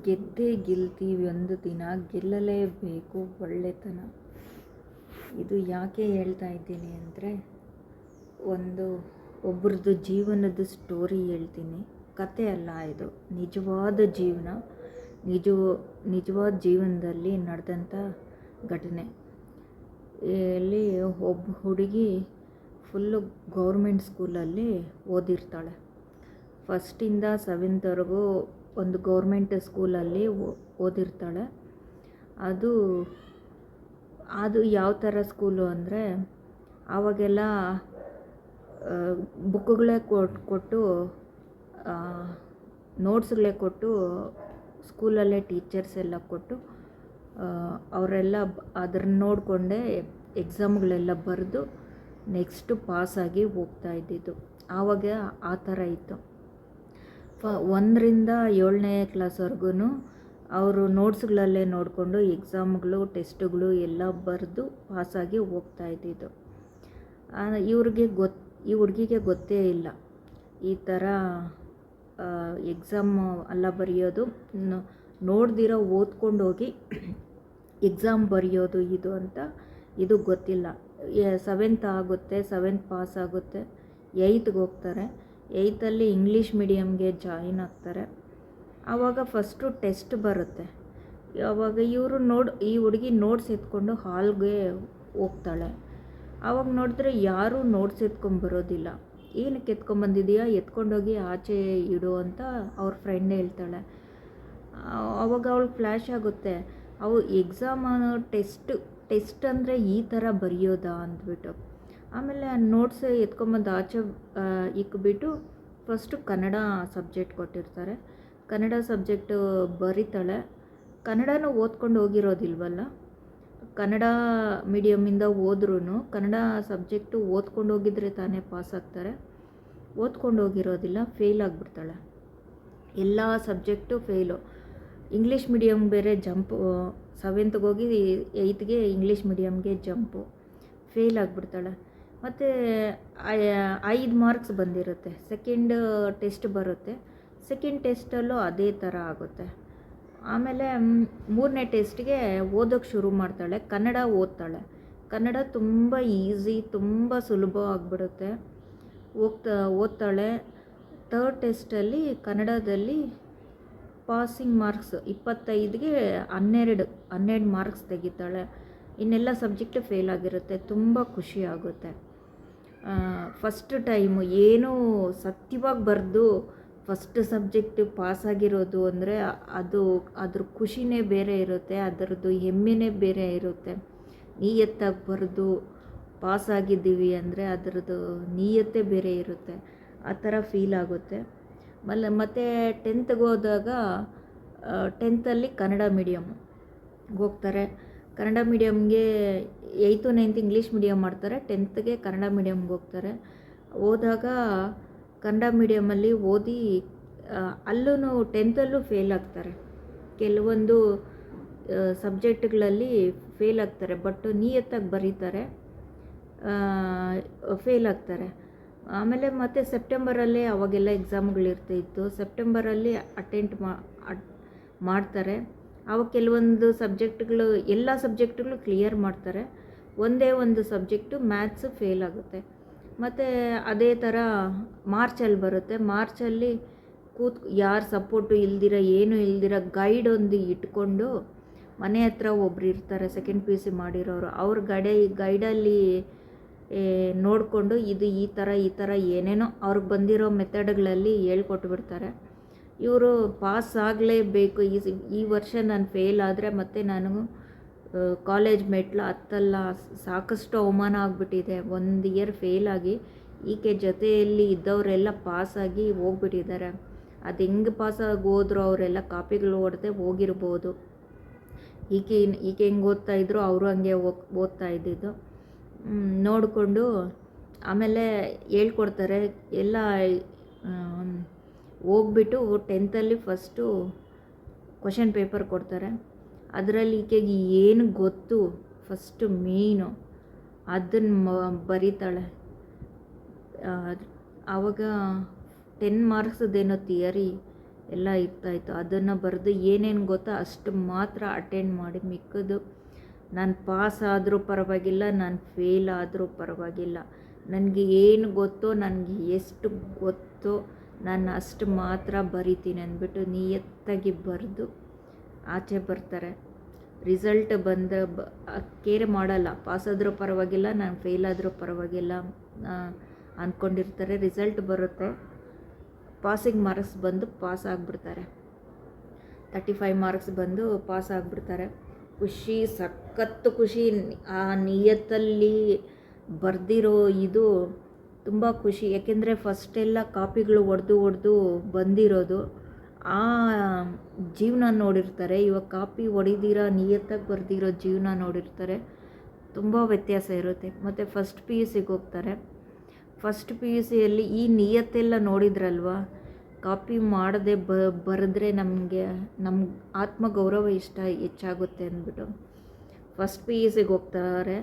ಗೆದ್ದೇ ಗೆಲ್ತೀವಿ ಒಂದು ದಿನ, ಗೆಲ್ಲಲೇಬೇಕು ಒಳ್ಳೆತನ. ಇದು ಯಾಕೆ ಹೇಳ್ತಾ ಇದ್ದೀನಿ ಅಂದರೆ, ಒಬ್ಬರದ್ದು ಜೀವನದ ಸ್ಟೋರಿ ಹೇಳ್ತೀನಿ. ಕತೆ ಅಲ್ಲ, ಇದು ನಿಜವಾದ ಜೀವನ, ನಿಜವಾದ ಜೀವನದಲ್ಲಿ ನಡೆದಂಥ ಘಟನೆ. ಇಲ್ಲಿ ಒಬ್ಬ ಹುಡುಗಿ ಫುಲ್ಲು ಗೌರ್ಮೆಂಟ್ ಸ್ಕೂಲಲ್ಲಿ ಓದಿರ್ತಾಳೆ. ಫಸ್ಟಿಂದ ಸೆವೆಂತ್ವರೆಗೂ ಒಂದು ಗೌರ್ಮೆಂಟ್ ಸ್ಕೂಲಲ್ಲಿ ಓದಿರ್ತಾಳೆ. ಅದು ಯಾವ ಥರ ಸ್ಕೂಲು ಅಂದರೆ, ಆವಾಗೆಲ್ಲ ಬುಕ್ಗಳೇ ಕೊಟ್ಟು ನೋಟ್ಸ್ಗಳೇ ಕೊಟ್ಟು ಸ್ಕೂಲಲ್ಲೇ ಟೀಚರ್ಸ್ ಎಲ್ಲ ಕೊಟ್ಟು ಅವರೆಲ್ಲ ಅದನ್ನು ನೋಡಿಕೊಂಡೇ ಎಕ್ಸಾಮ್ಗಳೆಲ್ಲ ಬರೆದು ನೆಕ್ಸ್ಟು ಪಾಸಾಗಿ ಹೋಗ್ತಾ ಇದ್ದಿದ್ದು. ಆವಾಗ ಆ ಥರ ಇತ್ತು. 1ರಿಂದ 7ನೇ ಕ್ಲಾಸ್ವರೆಗೂ ಅವರು ನೋಟ್ಸ್ಗಳಲ್ಲೇ ನೋಡಿಕೊಂಡು ಎಕ್ಸಾಮ್ಗಳು ಟೆಸ್ಟುಗಳು ಎಲ್ಲ ಬರೆದು ಪಾಸಾಗಿ ಹೋಗ್ತಾ ಇದ್ದಿದ್ದು. ಈ ಹುಡುಗಿಗೆ ಗೊತ್ತೇ ಇಲ್ಲ ಈ ಥರ ಎಕ್ಸಾಮ್ ಎಲ್ಲ ಬರೆಯೋದು, ನೋಡ್ದಿರೋ ಓದ್ಕೊಂಡು ಹೋಗಿ ಎಕ್ಸಾಮ್ ಬರೆಯೋದು ಇದು ಅಂತ ಇದು ಗೊತ್ತಿಲ್ಲ. 7th ಆಗುತ್ತೆ, 7th ಪಾಸ್ ಆಗುತ್ತೆ, 8ಗೆ ಹೋಗ್ತಾರೆ. 8ಲ್ಲಿ ಇಂಗ್ಲೀಷ್ ಮೀಡಿಯಮ್ಗೆ ಜಾಯಿನ್ ಆಗ್ತಾರೆ. ಆವಾಗ ಫಸ್ಟು ಟೆಸ್ಟ್ ಬರುತ್ತೆ. ಆವಾಗ ಈ ಹುಡುಗಿ ನೋಟ್ಸ್ ಎತ್ಕೊಂಡು ಹಾಲ್ಗೆ ಹೋಗ್ತಾಳೆ. ಆವಾಗ ನೋಡಿದ್ರೆ ಯಾರೂ ನೋಟ್ಸ್ ಎತ್ಕೊಂಬರೋದಿಲ್ಲ. ಏನಕ್ಕೆ ಎತ್ಕೊಂಬಂದಿದೆಯಾ, ಎತ್ಕೊಂಡೋಗಿ ಆಚೆ ಇಡು ಅಂತ ಅವ್ರ ಫ್ರೆಂಡ್ ಹೇಳ್ತಾಳೆ. ಆವಾಗ ಅವಳಿಗೆ ಫ್ಲ್ಯಾಶ್ ಆಗುತ್ತೆ, ಎಕ್ಸಾಮ್ ಟೆಸ್ಟ್ ಅಂದರೆ ಈ ಥರ ಬರೆಯೋದಾ ಅಂದ್ಬಿಟ್ಟು. ಆಮೇಲೆ ಆ ನೋಟ್ಸ್ ಎತ್ಕೊಂಬಂದು ಆಚೆ ಇಕ್ಬಿಟ್ಟು ಫಸ್ಟು ಕನ್ನಡ ಸಬ್ಜೆಕ್ಟ್ ಕೊಟ್ಟಿರ್ತಾರೆ. ಕನ್ನಡ ಸಬ್ಜೆಕ್ಟು ಬರೀತಾಳೆ. ಕನ್ನಡನೂ ಓದ್ಕೊಂಡು ಹೋಗಿರೋದಿಲ್ವಲ್ಲ, ಕನ್ನಡ ಮೀಡಿಯಮ್ಮಿಂದ ಹೋದ್ರೂ ಕನ್ನಡ ಸಬ್ಜೆಕ್ಟು ಓದ್ಕೊಂಡು ಹೋಗಿದ್ರೆ ತಾನೇ ಪಾಸ್ ಆಗ್ತಾರೆ. ಓದ್ಕೊಂಡು ಹೋಗಿರೋದಿಲ್ಲ, ಫೇಲ್ ಆಗಿಬಿಡ್ತಾಳೆ. ಎಲ್ಲ ಸಬ್ಜೆಕ್ಟು ಫೇಲು. ಇಂಗ್ಲೀಷ್ ಮೀಡಿಯಮ್ ಬೇರೆ ಜಂಪು, 7th ಹೋಗಿ 8ಗೆ ಇಂಗ್ಲೀಷ್ ಮೀಡಿಯಮ್ಗೆ ಜಂಪು, ಫೇಲ್ ಆಗಿಬಿಡ್ತಾಳೆ. ಮತ್ತು 5 ಮಾರ್ಕ್ಸ್ ಬಂದಿರುತ್ತೆ. ಸೆಕೆಂಡ್ ಟೆಸ್ಟ್ ಬರುತ್ತೆ. ಸೆಕೆಂಡ್ ಟೆಸ್ಟಲ್ಲೂ ಅದೇ ಥರ ಆಗುತ್ತೆ. ಆಮೇಲೆ 3ನೇ ಟೆಸ್ಟ್ಗೆ ಓದೋಕ್ಕೆ ಶುರು ಮಾಡ್ತಾಳೆ. ಕನ್ನಡ ಓದ್ತಾಳೆ. ಕನ್ನಡ ತುಂಬ ಈಸಿ, ತುಂಬ ಸುಲಭ ಆಗಿಬಿಡುತ್ತೆ. ಓದ್ತಾಳೆ. 3rd ಟೆಸ್ಟಲ್ಲಿ ಕನ್ನಡದಲ್ಲಿ ಪಾಸಿಂಗ್ ಮಾರ್ಕ್ಸ್ 25ಗೆ 12 ಮಾರ್ಕ್ಸ್ ತೆಗಿತಾಳೆ. ಇನ್ನೆಲ್ಲ ಸಬ್ಜೆಕ್ಟು ಫೇಲ್ ಆಗಿರುತ್ತೆ. ತುಂಬ ಖುಷಿ ಆಗುತ್ತೆ. ಫಸ್ಟ್ ಟೈಮು ಏನೂ ಸತ್ಯವಾಗಿ ಬರೆದು ಫಸ್ಟ್ ಸಬ್ಜೆಕ್ಟು ಪಾಸಾಗಿರೋದು ಅಂದರೆ ಅದ್ರ ಖುಷಿನೇ ಬೇರೆ ಇರುತ್ತೆ, ಅದರದ್ದು ಹೆಮ್ಮೆನೇ ಬೇರೆ ಇರುತ್ತೆ. ನಿಯತ್ತಾಗಿ ಬರೆದು ಪಾಸಾಗಿದ್ದೀವಿ ಅಂದರೆ ಅದರದ್ದು ನಿಯತ್ತೇ ಬೇರೆ ಇರುತ್ತೆ. ಆ ಥರ ಫೀಲ್ ಆಗುತ್ತೆ. ಮತ್ತು 10th ಹೋದಾಗ 10th ಕನ್ನಡ ಮೀಡಿಯಮ್ಮು ಹೋಗ್ತಾರೆ. Kannada ಮೀಡಿಯಮ್ಗೆ 8th 9th English medium ಮಾಡ್ತಾರೆ. 10th ಕನ್ನಡ ಮೀಡಿಯಮ್ಗೆ ಹೋಗ್ತಾರೆ. ಹೋದಾಗ ಕನ್ನಡ ಮೀಡಿಯಮಲ್ಲಿ ಓದಿ ಅಲ್ಲೂ 10th ಫೇಲ್ ಆಗ್ತಾರೆ. ಕೆಲವೊಂದು ಸಬ್ಜೆಕ್ಟ್ಗಳಲ್ಲಿ ಫೇಲ್ ಆಗ್ತಾರೆ, ಬಟ್ ನಿಯತ್ತಾಗಿ ಬರೀತಾರೆ, ಫೇಲ್ ಆಗ್ತಾರೆ. ಆಮೇಲೆ ಮತ್ತೆ ಸೆಪ್ಟೆಂಬರಲ್ಲೇ ಅವಾಗೆಲ್ಲ ಎಕ್ಸಾಮ್ಗಳಿರ್ತಾಯಿತ್ತು. ಸೆಪ್ಟೆಂಬರಲ್ಲಿ ಅಟೆಂಡ್ ಮಾಡ್ತಾರೆ. ಆವಾಗ ಕೆಲವೊಂದು ಸಬ್ಜೆಕ್ಟ್ಗಳು, ಎಲ್ಲ ಸಬ್ಜೆಕ್ಟ್ಗಳು ಕ್ಲಿಯರ್ ಮಾಡ್ತಾರೆ. ಒಂದೇ ಒಂದು ಸಬ್ಜೆಕ್ಟು ಮ್ಯಾಥ್ಸು ಫೇಲ್ ಆಗುತ್ತೆ. ಮತ್ತು ಅದೇ ಥರ ಮಾರ್ಚಲ್ಲಿ ಬರುತ್ತೆ. ಮಾರ್ಚಲ್ಲಿ ಯಾರು ಸಪೋರ್ಟು ಇಲ್ದಿರ, ಏನೂ ಇಲ್ದಿರ ಗೈಡ್ ಒಂದು ಇಟ್ಕೊಂಡು, ಮನೆ ಹತ್ರ ಒಬ್ರು ಇರ್ತಾರೆ ಸೆಕೆಂಡ್ PUC ಮಾಡಿರೋರು, ಅವ್ರ ಗೈಡಲ್ಲಿ ನೋಡಿಕೊಂಡು ಇದು ಈ ಥರ ಏನೇನೋ ಅವ್ರಿಗೆ ಬಂದಿರೋ ಮೆಥಡ್ಗಳಲ್ಲಿ ಹೇಳ್ಕೊಟ್ಬಿಡ್ತಾರೆ. ಇವರು ಪಾಸ್ ಆಗಲೇಬೇಕು, ಈ ವರ್ಷ ನಾನು ಫೇಲ್ ಆದರೆ ಮತ್ತೆ ನಾನು ಕಾಲೇಜ್ ಮೆಟ್ಲು ಹತ್ತಲ್ಲ, ಸಾಕಷ್ಟು ಅವಮಾನ ಆಗಿಬಿಟ್ಟಿದೆ. 1 ಇಯರ್ ಫೇಲ್ ಆಗಿ ಈಕೆ ಜೊತೆಯಲ್ಲಿ ಇದ್ದವರೆಲ್ಲ ಪಾಸಾಗಿ ಹೋಗ್ಬಿಟ್ಟಿದ್ದಾರೆ. ಅದು ಹೆಂಗೆ ಪಾಸಾಗಿ ಹೋದ್ರು ಅವರೆಲ್ಲ ಕಾಪಿಗಳು ಹೊಡೆದೇ ಹೋಗಿರ್ಬೋದು. ಈಕೆ ಹೆಂಗೆ ಓದ್ತಾಯಿದ್ರು ಅವರು ಹಂಗೆ ಓದ್ತಾ ಇದ್ದಿದ್ದು ನೋಡಿಕೊಂಡು ಆಮೇಲೆ ಹೇಳ್ಕೊಡ್ತಾರೆ ಎಲ್ಲ. ಹೋಗ್ಬಿಟ್ಟು 10th ಫಸ್ಟು ಕ್ವಶನ್ ಪೇಪರ್ ಕೊಡ್ತಾರೆ. ಅದರಲ್ಲಿ ಈಕೆಗೆ ಏನು ಗೊತ್ತು ಫಸ್ಟು ಮೇಯ್ನು ಅದನ್ನು ಬರೀತಾಳೆ. ಆವಾಗ 10 ಮಾರ್ಕ್ಸ್ದೇನೋ ಥಿಯರಿ ಎಲ್ಲ ಇರ್ತಾಯಿತ್ತು. ಅದನ್ನು ಬರೆದು ಏನೇನು ಗೊತ್ತೋ ಅಷ್ಟು ಮಾತ್ರ ಅಟೆಂಡ್ ಮಾಡಿ, ಮಿಕ್ಕೋದು ನಾನು ಪಾಸ್ ಆದರೂ ಪರವಾಗಿಲ್ಲ, ನಾನು ಫೇಲ್ ಆದರೂ ಪರವಾಗಿಲ್ಲ, ನನಗೆ ಏನು ಗೊತ್ತೋ, ನನಗೆ ಎಷ್ಟು ಗೊತ್ತೋ ನಾನು ಅಷ್ಟು ಮಾತ್ರ ಬರಿತೀನಿ ಅಂದ್ಬಿಟ್ಟು ನಿಯತ್ತಾಗಿ ಬರೆದು ಆಚೆ ಬರ್ತಾರೆ. ರಿಸಲ್ಟ್ ಕೇರ್ ಮಾಡಲ್ಲ, ಪಾಸ್ ಆದರೂ ಪರವಾಗಿಲ್ಲ, ನಾನು ಫೇಲ್ ಆದರೂ ಪರವಾಗಿಲ್ಲ ಅಂದ್ಕೊಂಡಿರ್ತಾರೆ. ರಿಸಲ್ಟ್ ಬರುತ್ತೆ, ಪಾಸಿಂಗ್ ಮಾರ್ಕ್ಸ್ ಬಂದು ಪಾಸ್ ಆಗಿಬಿಡ್ತಾರೆ. 35 ಮಾರ್ಕ್ಸ್ ಬಂದು ಪಾಸ್ ಆಗಿಬಿಡ್ತಾರೆ. ಖುಷಿ, ಸಖತ್ತು ಖುಷಿ. ಆ ನಿಯತ್ತಲ್ಲಿ ಬರೆದಿರೋ ಇದು ತುಂಬ ಖುಷಿ. ಯಾಕೆಂದರೆ ಫಸ್ಟೆಲ್ಲ ಕಾಪಿಗಳು ಹೊಡೆದು ಬಂದಿರೋದು, ಆ ಜೀವನ ನೋಡಿರ್ತಾರೆ. ಇವಾಗ ಕಾಪಿ ಹೊಡಿದಿರೋ ನಿಯತ್ತಾಗಿ ಬರೆದಿರೋ ಜೀವನ ನೋಡಿರ್ತಾರೆ. ತುಂಬ ವ್ಯತ್ಯಾಸ ಇರುತ್ತೆ. ಮತ್ತು ಫಸ್ಟ್ PUCಗೆ ಹೋಗ್ತಾರೆ. ಫಸ್ಟ್ PUCಯಲ್ಲಿ ಈ ನಿಯತ್ತೆಲ್ಲ ನೋಡಿದ್ರಲ್ವ, ಕಾಪಿ ಮಾಡದೆ ಬರೆದ್ರೆ ನಮಗೆ ನಮ್ಮ ಆತ್ಮಗೌರವ ಹೆಚ್ಚಾಗುತ್ತೆ ಅಂದ್ಬಿಟ್ಟು ಫಸ್ಟ್ PUCಗೆ ಹೋಗ್ತಾರೆ.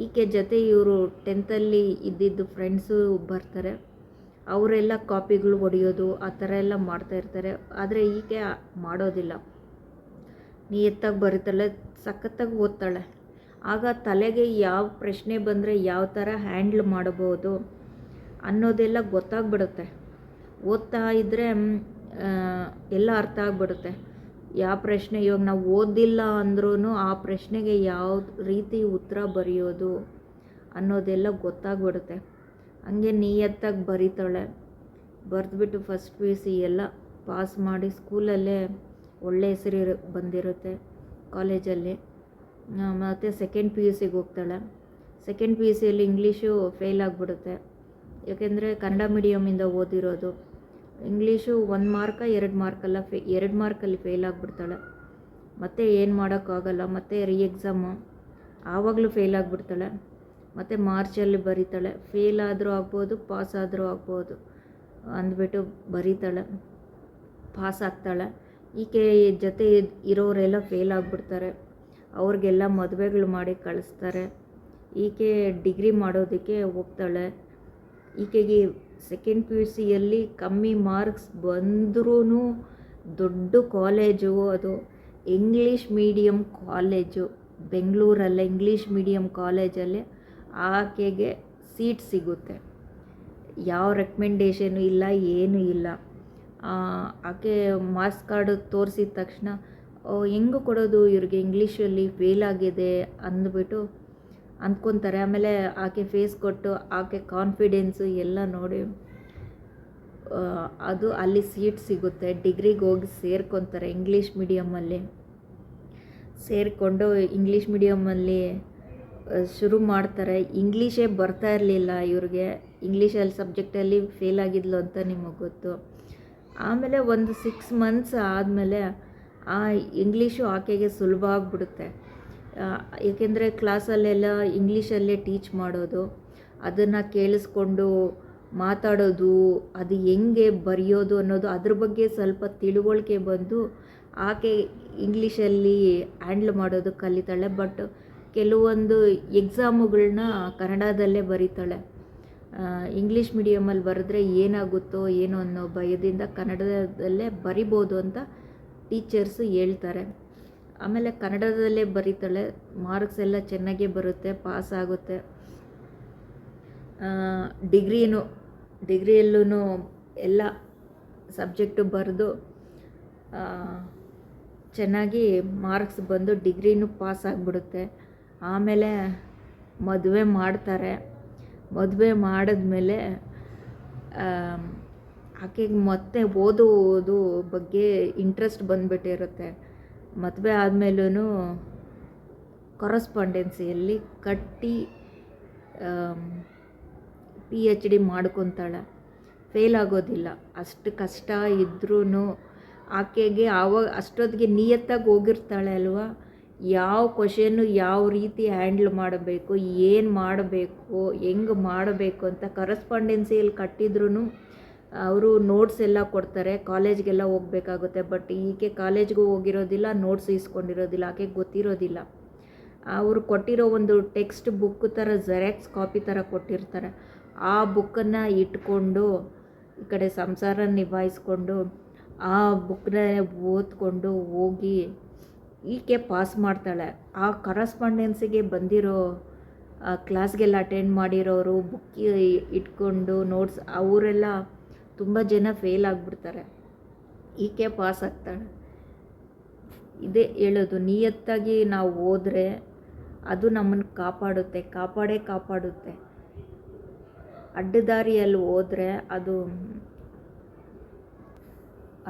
ಈಕೆ ಜೊತೆ ಇವರು 10th ಇದ್ದಿದ್ದು ಫ್ರೆಂಡ್ಸು ಬರ್ತಾರೆ. ಅವರೆಲ್ಲ ಕಾಪಿಗಳು ಹೊಡೆಯೋದು ಆ ಥರ ಎಲ್ಲ ಮಾಡ್ತಾಯಿರ್ತಾರೆ. ಆದರೆ ಈಕೆ ಮಾಡೋದಿಲ್ಲ, ನಿಯತ್ತಾಗಿ ಬರೀತಾಳೆ, ಸಖತ್ತಾಗಿ ಓದ್ತಾಳೆ. ಆಗ ತಲೆಗೆ ಯಾವ ಪ್ರಶ್ನೆ ಬಂದರೆ ಯಾವ ಥರ ಹ್ಯಾಂಡ್ಲ್ ಮಾಡ್ಬೋದು ಅನ್ನೋದೆಲ್ಲ ಗೊತ್ತಾಗ್ಬಿಡುತ್ತೆ. ಓದ್ತಾ ಇದ್ದರೆ ಎಲ್ಲ ಅರ್ಥ ಆಗಿಬಿಡುತ್ತೆ. ಯಾವ ಪ್ರಶ್ನೆ, ಇವಾಗ ನಾವು ಓದಿಲ್ಲ ಅಂದ್ರೂ ಆ ಪ್ರಶ್ನೆಗೆ ಯಾವ ರೀತಿ ಉತ್ತರ ಬರೆಯೋದು ಅನ್ನೋದೆಲ್ಲ ಗೊತ್ತಾಗ್ಬಿಡುತ್ತೆ. ಹಂಗೆ ನಿಯತ್ತಾಗಿ ಬರೀತಾಳೆ. ಬರೆದ್ಬಿಟ್ಟು ಫಸ್ಟ್ PUC ಎಲ್ಲ ಪಾಸ್ ಮಾಡಿ ಸ್ಕೂಲಲ್ಲೇ ಒಳ್ಳೆ ಹೆಸರು ಬಂದಿರುತ್ತೆ, ಕಾಲೇಜಲ್ಲಿ. ಮತ್ತು ಸೆಕೆಂಡ್ PUCಗೆ ಹೋಗ್ತಾಳೆ. ಸೆಕೆಂಡ್ PUCಯಲ್ಲಿ ಇಂಗ್ಲೀಷು ಫೇಲ್ ಆಗಿಬಿಡುತ್ತೆ. ಯಾಕೆಂದರೆ ಕನ್ನಡ ಮೀಡಿಯಮಿಂದ ಓದಿರೋದು. ಇಂಗ್ಲೀಷು 1 ಮಾರ್ಕ 2 ಮಾರ್ಕಲ್ಲ, 2 ಮಾರ್ಕಲ್ಲಿ ಫೇಲ್ ಆಗಿಬಿಡ್ತಾಳೆ. ಮತ್ತು ಏನು ಮಾಡೋಕ್ಕಾಗಲ್ಲ. ಮತ್ತು ಎಕ್ಸಾಮು ಆವಾಗಲೂ ಫೇಲ್ ಆಗಿಬಿಡ್ತಾಳೆ. ಮತ್ತು ಮಾರ್ಚಲ್ಲಿ ಬರೀತಾಳೆ. ಫೇಲ್ ಆದರೂ ಆಗ್ಬೋದು, ಪಾಸ್ ಆದರೂ ಆಗ್ಬೋದು ಅಂದ್ಬಿಟ್ಟು ಬರೀತಾಳೆ, ಪಾಸ್ ಆಗ್ತಾಳೆ. ಈಕೆ ಜೊತೆ ಇರೋರೆಲ್ಲ ಫೇಲ್ ಆಗಿಬಿಡ್ತಾರೆ. ಅವ್ರಿಗೆಲ್ಲ ಮದುವೆಗಳು ಮಾಡಿ ಕಳಿಸ್ತಾರೆ. ಈಕೆ ಡಿಗ್ರಿ ಮಾಡೋದಕ್ಕೆ ಹೋಗ್ತಾಳೆ. ಈಕೆಗೆ ಸೆಕೆಂಡ್ PUCಯಲ್ಲಿ ಕಮ್ಮಿ ಮಾರ್ಕ್ಸ್ ಬಂದ್ರೂ ದೊಡ್ಡ ಕಾಲೇಜು, ಅದು ಇಂಗ್ಲೀಷ್ ಮೀಡಿಯಮ್ ಕಾಲೇಜು, ಬೆಂಗಳೂರಲ್ಲೇ ಇಂಗ್ಲೀಷ್ ಮೀಡಿಯಮ್ ಕಾಲೇಜಲ್ಲಿ ಆಕೆಗೆ ಸೀಟ್ ಸಿಗುತ್ತೆ. ಯಾವ ರೆಕಮೆಂಡೇಷನು ಇಲ್ಲ, ಏನೂ ಇಲ್ಲ. ಆಕೆ ಮಾರ್ಕ್ಸ್ ಕಾರ್ಡು ತೋರಿಸಿದ ತಕ್ಷಣ ಹೆಂಗೆ ಕೊಡೋದು ಇವ್ರಿಗೆ, ಇಂಗ್ಲೀಷಲ್ಲಿ ಫೇಲ್ ಆಗಿದೆ ಅಂದ್ಬಿಟ್ಟು ಅಂದ್ಕೊತಾರೆ. ಆಮೇಲೆ ಆಕೆ ಫೇಸ್ ಕೊಟ್ಟು ಆಕೆ ಕಾನ್ಫಿಡೆನ್ಸು ಎಲ್ಲ ನೋಡಿ ಅದು ಅಲ್ಲಿ ಸೀಟ್ ಸಿಗುತ್ತೆ. ಡಿಗ್ರಿಗೆ ಹೋಗಿ ಸೇರ್ಕೊತಾರೆ. ಇಂಗ್ಲೀಷ್ ಮೀಡಿಯಮಲ್ಲಿ ಸೇರಿಕೊಂಡು ಇಂಗ್ಲೀಷ್ ಮೀಡಿಯಮಲ್ಲಿ ಶುರು ಮಾಡ್ತಾರೆ. ಇಂಗ್ಲೀಷೇ ಬರ್ತಾ ಇರಲಿಲ್ಲ ಇವ್ರಿಗೆ. ಇಂಗ್ಲೀಷಲ್ಲಿ ಸಬ್ಜೆಕ್ಟಲ್ಲಿ ಫೇಲ್ ಆಗಿದ್ಲು ಅಂತ ನಿಮಗೆ ಗೊತ್ತು. ಆಮೇಲೆ ಒಂದು 6 ಮಂತ್ಸ್ ಆದಮೇಲೆ ಆ ಇಂಗ್ಲೀಷು ಆಕೆಗೆ ಸುಲಭ ಆಗಿಬಿಡುತ್ತೆ. ಏಕೆಂದರೆ ಕ್ಲಾಸಲ್ಲೆಲ್ಲ ಇಂಗ್ಲೀಷಲ್ಲೇ ಟೀಚ್ ಮಾಡೋದು, ಅದನ್ನು ಕೇಳಿಸ್ಕೊಂಡು ಮಾತಾಡೋದು, ಅದು ಹೆಂಗೆ ಬರೆಯೋದು ಅನ್ನೋದು ಅದ್ರ ಬಗ್ಗೆ ಸ್ವಲ್ಪ ತಿಳುವಳಿಕೆ ಬಂದು ಆಕೆ ಇಂಗ್ಲೀಷಲ್ಲಿ ಹ್ಯಾಂಡ್ಲ್ ಮಾಡೋದು ಕಲಿತಾಳೆ. ಬಟ್ ಕೆಲವೊಂದು ಎಕ್ಸಾಮುಗಳನ್ನ ಕನ್ನಡದಲ್ಲೇ ಬರೀತಾಳೆ. ಇಂಗ್ಲೀಷ್ ಮೀಡಿಯಮಲ್ಲಿ ಬರೆದ್ರೆ ಏನಾಗುತ್ತೋ ಏನೋ ಅನ್ನೋ ಭಯದಿಂದ ಕನ್ನಡದಲ್ಲೇ ಬರಿಬೋದು ಅಂತ ಟೀಚರ್ಸು ಹೇಳ್ತಾರೆ. ಆಮೇಲೆ ಕನ್ನಡದಲ್ಲೇ ಬರೀತಾಳೆ. ಮಾರ್ಕ್ಸ್ ಎಲ್ಲ ಚೆನ್ನಾಗೇ ಬರುತ್ತೆ, ಪಾಸ್ ಆಗುತ್ತೆ. ಡಿಗ್ರಿಯಲ್ಲೂ ಎಲ್ಲ ಸಬ್ಜೆಕ್ಟು ಬರೆದು ಚೆನ್ನಾಗಿ ಮಾರ್ಕ್ಸ್ ಬಂದು ಡಿಗ್ರಿನೂ ಪಾಸ್ ಆಗಿಬಿಡುತ್ತೆ. ಆಮೇಲೆ ಮದುವೆ ಮಾಡ್ತಾರೆ. ಮದುವೆ ಮಾಡಿದ್ಮೇಲೆ ಆಕೆಗೆ ಮತ್ತೆ ಓದೋದು ಬಗ್ಗೆ ಇಂಟ್ರೆಸ್ಟ್ ಬಂದುಬಿಟ್ಟಿರುತ್ತೆ. ಮದುವೆ ಆದಮೇಲೂ ಕರೆಸ್ಪಾಂಡೆನ್ಸಿಯಲ್ಲಿ ಕಟ್ಟಿ PhD ಮಾಡ್ಕೊತಾಳೆ. ಫೇಲ್ ಆಗೋದಿಲ್ಲ. ಅಷ್ಟು ಕಷ್ಟ ಇದ್ರೂ ಆಕೆಗೆ ಅಷ್ಟೊತ್ತಿಗೆ ನಿಯತ್ತಾಗಿ ಹೋಗಿರ್ತಾಳೆ ಅಲ್ವ, ಯಾವ ಕ್ವಶನ್ನು ಯಾವ ರೀತಿ ಹ್ಯಾಂಡ್ಲ್ ಮಾಡಬೇಕು, ಏನು ಮಾಡಬೇಕು, ಹೆಂಗೆ ಮಾಡಬೇಕು ಅಂತ. ಕರೆಸ್ಪಾಂಡೆನ್ಸಿಯಲ್ಲಿ ಕಟ್ಟಿದ್ರೂ ಅವರು ನೋಟ್ಸ್ ಎಲ್ಲ ಕೊಡ್ತಾರೆ. ಕಾಲೇಜ್ಗೆಲ್ಲ ಹೋಗಬೇಕಾಗುತ್ತೆ. ಬಟ್ ಈಕೆ ಕಾಲೇಜ್ಗೂ ಹೋಗಿರೋದಿಲ್ಲ, ನೋಟ್ಸ್ ಇಸ್ಕೊಂಡಿರೋದಿಲ್ಲ, ಆಕೆಗೆ ಗೊತ್ತಿರೋದಿಲ್ಲ. ಅವರು ಕೊಟ್ಟಿರೋ ಒಂದು ಟೆಕ್ಸ್ಟ್ ಬುಕ್ ಥರ ಜೆರಾಕ್ಸ್ ಕಾಪಿ ಥರ ಕೊಟ್ಟಿರ್ತಾರೆ. ಆ ಬುಕ್ಕನ್ನು ಇಟ್ಕೊಂಡು ಈ ಕಡೆ ಸಂಸಾರ ನಿಭಾಯಿಸ್ಕೊಂಡು ಆ ಬುಕ್ನ ಓದ್ಕೊಂಡು ಹೋಗಿ ಈಕೆ ಪಾಸ್ ಮಾಡ್ತಾಳೆ. ಆ ಕರಸ್ಪಾಂಡೆನ್ಸಿಗೆ ಬಂದಿರೋ ಕ್ಲಾಸ್ಗೆಲ್ಲ ಅಟೆಂಡ್ ಮಾಡಿರೋರು ಬುಕ್ ಇಟ್ಕೊಂಡು ನೋಟ್ಸ್ ಅವರೆಲ್ಲ ತುಂಬ ಜನ ಫೇಲ್ ಆಗಿಬಿಡ್ತಾರೆ. ಈಕೆ ಪಾಸ್ ಆಗ್ತಾಳೆ. ಇದೇ ಹೇಳೋದು, ನಿಯತ್ತಾಗಿ ನಾವು ಹೋದರೆ ಅದು ನಮ್ಮನ್ನು ಕಾಪಾಡುತ್ತೆ. ಅಡ್ಡದಾರಿಯಲ್ಲಿ ಹೋದರೆ ಅದು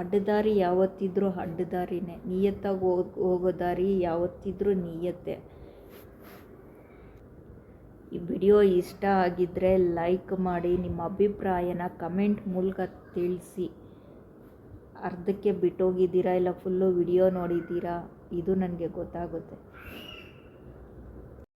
ಅಡ್ಡದಾರಿ ಯಾವತ್ತಿದ್ರೂ ಅಡ್ಡದಾರಿನೇ, ನಿಯತ್ತಾಗಿ ಹೋಗೋ ದಾರಿ ಯಾವತ್ತಿದ್ರೂ ನಿಯತ್ತೆ. ಈ ವಿಡಿಯೋ ಇಷ್ಟ ಆಗಿದ್ದರೆ ಲೈಕ್ ಮಾಡಿ, ನಿಮ್ಮ ಅಭಿಪ್ರಾಯನ ಕಮೆಂಟ್ ಮೂಲಕ ತಿಳಿಸಿ. ಅರ್ಧಕ್ಕೆ ಬಿಟ್ಟೋಗಿದ್ದೀರಾ ಇಲ್ಲ ಫುಲ್ಲು ವಿಡಿಯೋ ನೋಡಿದ್ದೀರಾ, ಇದು ನನಗೆ ಗೊತ್ತಾಗುತ್ತೆ.